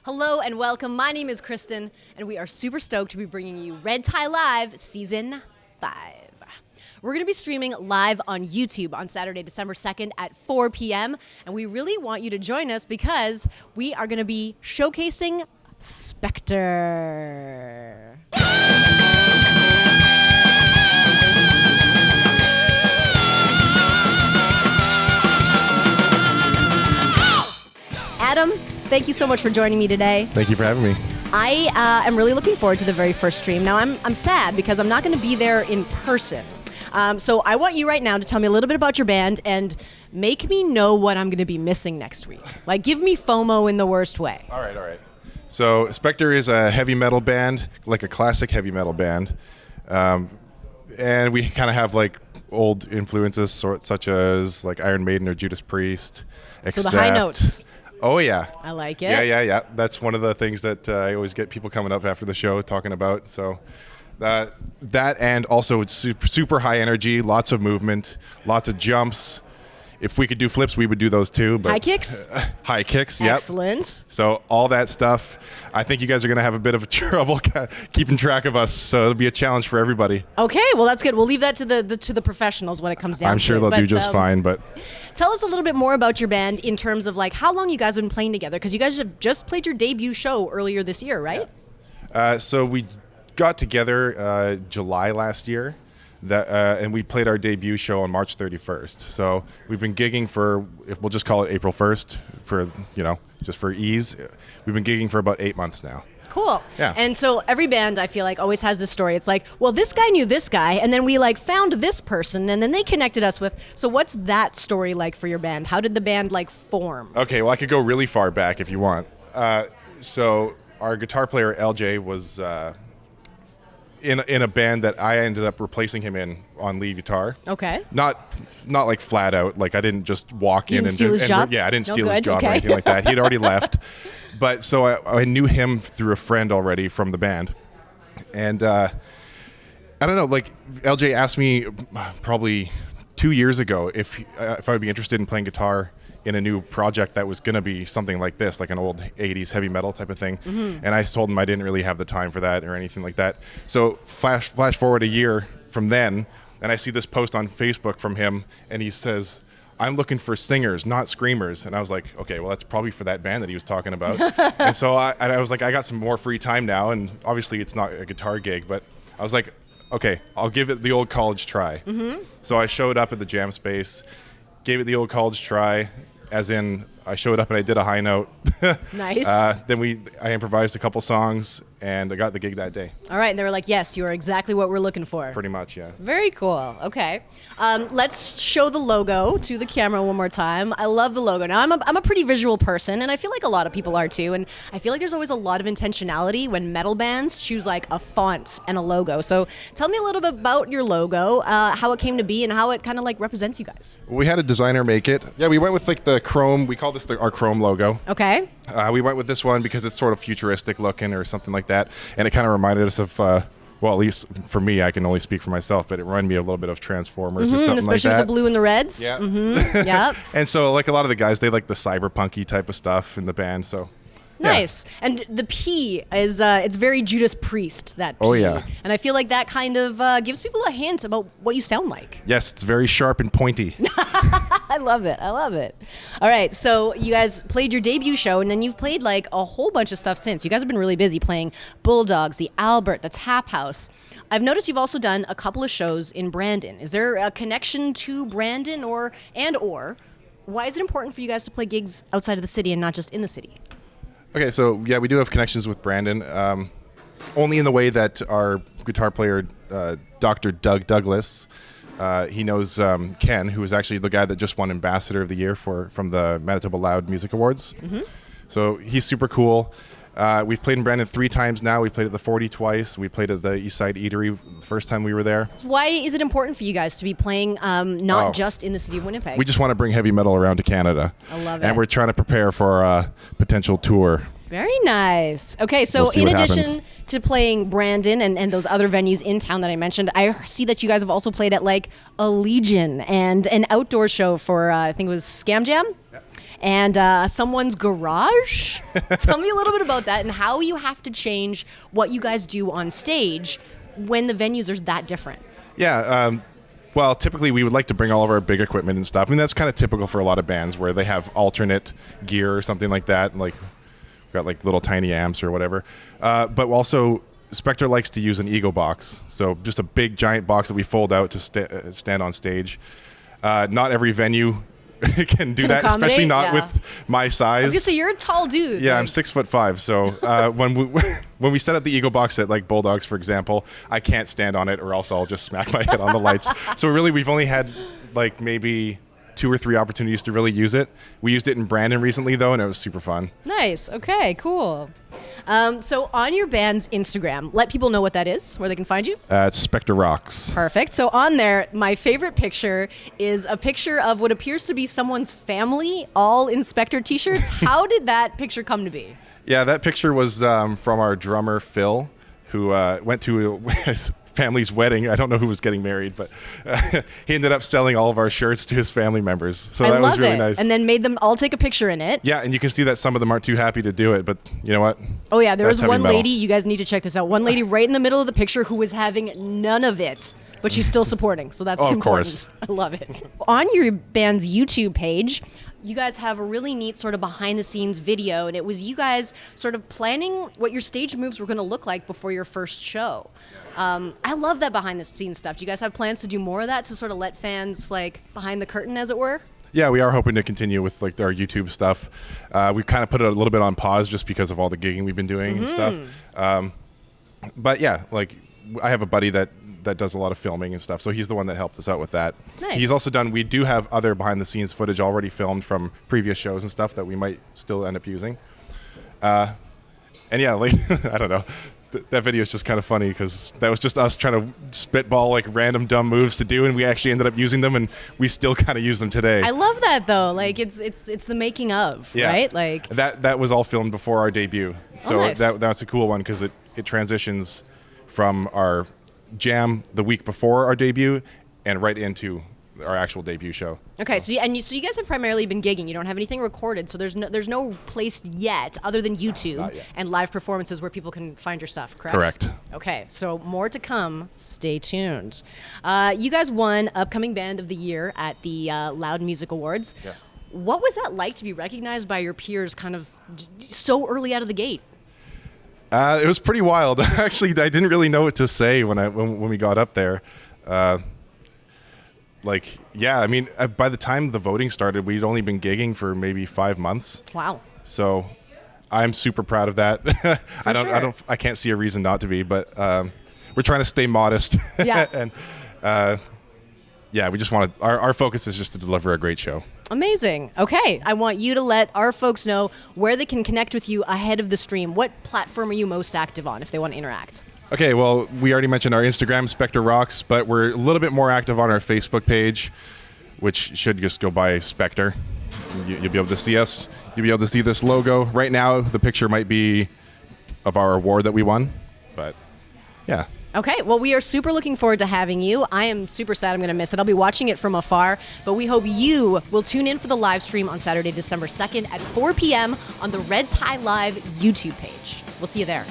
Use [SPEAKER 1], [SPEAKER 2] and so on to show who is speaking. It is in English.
[SPEAKER 1] Hello and welcome. My name is Kristin, and we are super stoked to be bringing you Red Tie Live Season 5. We're going to be streaming live on YouTube on Saturday, December 2nd at 4 p.m., and we really want you to join us because we are going to be showcasing Spectre. Adam, thank you so much for joining me today.
[SPEAKER 2] Thank you for having me.
[SPEAKER 1] I am really looking forward to the very first stream. Now, I'm sad because I'm not going to be there in person. So I want you right now to tell me a little bit about your band and make me know what I'm going to be missing next week. Like, give me FOMO in the worst way.
[SPEAKER 2] All right. So Spectre is a heavy metal band, like a classic heavy metal band. And we kind of have like old influences such as like Iron Maiden or Judas Priest.
[SPEAKER 1] So the high notes.
[SPEAKER 2] Oh, yeah.
[SPEAKER 1] I like it.
[SPEAKER 2] Yeah. That's one of the things that I always get people coming up after the show talking about. So that and also it's super high energy, lots of movement, lots of jumps. If we could do flips, we would do those too. But
[SPEAKER 1] high kicks?
[SPEAKER 2] High kicks, yep.
[SPEAKER 1] Excellent.
[SPEAKER 2] So all that stuff, I think you guys are going to have a bit of trouble keeping track of us. So it'll be a challenge for everybody. Okay,
[SPEAKER 1] well, that's good. We'll leave that to the professionals when it comes down to it.
[SPEAKER 2] I'm sure they'll do just fine. But
[SPEAKER 1] tell us a little bit more about your band in terms of like how long you guys have been playing together, because you guys have just played your debut show earlier this year, right?
[SPEAKER 2] Yeah. So we got together July last year. And we played our debut show on March 31st. So we've been gigging we'll just call it April 1st just for ease. We've been gigging for about 8 months now.
[SPEAKER 1] Cool.
[SPEAKER 2] Yeah.
[SPEAKER 1] And so every band, I feel like, always has this story. It's like, well, this guy knew this guy, and then we like found this person, and then they connected us with. So what's that story like for your band? How did the band like form?
[SPEAKER 2] Okay, well, I could go really far back if you want. So our guitar player, LJ, was in a band that I ended up replacing him in on lead guitar.
[SPEAKER 1] Okay.
[SPEAKER 2] Not like flat out. Like I didn't just walk in and
[SPEAKER 1] steal his job?
[SPEAKER 2] Yeah, I didn't
[SPEAKER 1] No,
[SPEAKER 2] steal his
[SPEAKER 1] good.
[SPEAKER 2] job
[SPEAKER 1] Okay.
[SPEAKER 2] or anything like that. He'd already left. But so I knew him through a friend already from the band, and I don't know. Like LJ asked me probably 2 years ago if I would be interested in playing guitar in a new project that was going to be something like this, like an old 80s heavy metal type of thing. Mm-hmm. And I told him I didn't really have the time for that or anything like that. So flash forward a year from then, and I see this post on Facebook from him, and he says, "I'm looking for singers, not screamers." And I was like, okay, well, that's probably for that band that he was talking about. And so I was like, I got some more free time now, and obviously it's not a guitar gig, but I was like, okay, I'll give it the old college try. Mm-hmm. So I showed up at the jam space, gave it the old college try, as in I showed up and I did a high note.
[SPEAKER 1] Nice.
[SPEAKER 2] Then I improvised a couple songs, and I got the gig that day.
[SPEAKER 1] All right, and they were like, yes, you are exactly what we're looking for.
[SPEAKER 2] Pretty much, yeah.
[SPEAKER 1] Very cool. Okay. Let's show the logo to the camera one more time. I love the logo. Now, I'm a pretty visual person, and I feel like a lot of people are too, and I feel like there's always a lot of intentionality when metal bands choose like a font and a logo. So tell me a little bit about your logo, how it came to be, and how it kind of like represents you guys.
[SPEAKER 2] We had a designer make it. Yeah, we went with like the chrome. We call this our chrome logo.
[SPEAKER 1] Okay.
[SPEAKER 2] We went with this one because it's sort of futuristic looking or something like that, and it kind of reminded us of, well, at least for me, I can only speak for myself, but it reminded me a little bit of Transformers or something like that.
[SPEAKER 1] Especially with the blue and the reds.
[SPEAKER 2] Yeah.
[SPEAKER 1] Mm-hmm. Yep.
[SPEAKER 2] And so, like a lot of the guys, they like the cyberpunky type of stuff in the band. So.
[SPEAKER 1] Nice. Yeah. And the P is, it's very Judas Priest, that P.
[SPEAKER 2] Oh, yeah.
[SPEAKER 1] And I feel like that kind of gives people a hint about what you sound like.
[SPEAKER 2] Yes, it's very sharp and pointy.
[SPEAKER 1] I love it. All right, so you guys played your debut show, and then you've played like a whole bunch of stuff since. You guys have been really busy playing Bulldogs, the Albert, the Tap House. I've noticed you've also done a couple of shows in Brandon. Is there a connection to Brandon or why is it important for you guys to play gigs outside of the city and not just in the city?
[SPEAKER 2] Okay, so yeah, we do have connections with Brandon, only in the way that our guitar player, Dr. Doug Douglas, he knows Ken, who is actually the guy that just won Ambassador of the Year from the Manitoba Loud Music Awards. Mm-hmm. So he's super cool. We've played in Brandon 3 times now. We played at the 40 twice. We played at the East Side Eatery the first time we were there.
[SPEAKER 1] Why is it important for you guys to be playing not just in the city of Winnipeg?
[SPEAKER 2] We just want to bring heavy metal around to Canada.
[SPEAKER 1] I love it.
[SPEAKER 2] And we're trying to prepare for a potential tour.
[SPEAKER 1] Very nice. Okay, so in addition to playing Brandon and those other venues in town that I mentioned, I see that you guys have also played at like a Legion and an outdoor show for, I think it was Scam Jam?
[SPEAKER 2] Yep.
[SPEAKER 1] and someone's garage. Tell me a little bit about that and how you have to change what you guys do on stage when the venues are that different.
[SPEAKER 2] Yeah. Well, typically we would like to bring all of our big equipment and stuff. I mean, that's kind of typical for a lot of bands where they have alternate gear or something like that. Like, we've got like little tiny amps or whatever. But also, Spectre likes to use an ego box. So just a big giant box that we fold out to stand on stage. Not every venue can do that, especially not with my size.
[SPEAKER 1] I was gonna say, you're a tall dude.
[SPEAKER 2] Yeah, I'm 6'5". So when we set up the ego box at like Bulldogs, for example, I can't stand on it, or else I'll just smack my head on the lights. So really, we've only had like maybe 2 or 3 opportunities to really use it. We used it in Brandon recently, though, and it was super fun.
[SPEAKER 1] Nice. Okay. Cool. So on your band's Instagram, let people know what that is, where they can find you.
[SPEAKER 2] It's Spectre Rocks.
[SPEAKER 1] Perfect. So on there, my favorite picture is a picture of what appears to be someone's family, all in Spectre t-shirts. How did that picture come to be?
[SPEAKER 2] Yeah, that picture was from our drummer, Phil, who went to his family's wedding. I don't know who was getting married, but he ended up selling all of our shirts to his family members. So that was really nice.
[SPEAKER 1] And then made them all take a picture in it.
[SPEAKER 2] Yeah, and you can see that some of them aren't too happy to do it, but you know what?
[SPEAKER 1] Oh yeah, there was one lady, you guys need to check this out. One lady right in the middle of the picture who was having none of it, but she's still supporting. So that's important.
[SPEAKER 2] Of course.
[SPEAKER 1] I love it. On your band's YouTube page, you guys have a really neat sort of behind the scenes video, and it was you guys sort of planning what your stage moves were going to look like before your first show. I love that behind the scenes stuff. Do you guys have plans to do more of that, to sort of let fans like behind the curtain, as it were?
[SPEAKER 2] Yeah, we are hoping to continue with like our YouTube stuff. We kind of put it a little bit on pause just because of all the gigging we've been doing and stuff. But yeah, like I have a buddy that does a lot of filming and stuff, so he's the one that helped us out with that.
[SPEAKER 1] Nice.
[SPEAKER 2] He's also we do have other behind the scenes footage already filmed from previous shows and stuff that we might still end up using. And yeah, like I don't know. That video is just kind of funny because that was just us trying to spitball like random dumb moves to do, and we actually ended up using them, and we still kind of use them today.
[SPEAKER 1] I love that though. Like it's the making of, right? Like
[SPEAKER 2] that was all filmed before our debut, so
[SPEAKER 1] nice.
[SPEAKER 2] that's a cool one because it transitions from our jam the week before our debut and right into our actual debut show.
[SPEAKER 1] Okay, so you guys have primarily been gigging. You don't have anything recorded, so there's no place yet other than YouTube and live performances where people can find your stuff, correct?
[SPEAKER 2] Correct.
[SPEAKER 1] Okay, so more to come. Stay tuned. You guys won Upcoming Band of the Year at the Loud Music Awards.
[SPEAKER 2] Yeah.
[SPEAKER 1] What was that like to be recognized by your peers kind of so early out of the gate?
[SPEAKER 2] It was pretty wild. Actually, I didn't really know what to say when we got up there. I mean, by the time the voting started, we'd only been gigging for maybe 5 months.
[SPEAKER 1] Wow.
[SPEAKER 2] So I'm super proud of that. I can't see a reason not to be, but we're trying to stay modest.
[SPEAKER 1] Yeah.
[SPEAKER 2] And we just want to, our focus is just to deliver a great show.
[SPEAKER 1] Amazing. Okay. I want you to let our folks know where they can connect with you ahead of the stream. What platform are you most active on if they want to interact?
[SPEAKER 2] Okay, well, we already mentioned our Instagram, Spectre Rocks, but we're a little bit more active on our Facebook page, which should just go by Spectre. You'll be able to see us. You'll be able to see this logo. Right now, the picture might be of our award that we won, but yeah.
[SPEAKER 1] Okay, well, we are super looking forward to having you. I am super sad I'm going to miss it. I'll be watching it from afar, but we hope you will tune in for the live stream on Saturday, December 2nd at 4 p.m. on the Reds High Live YouTube page. We'll see you there.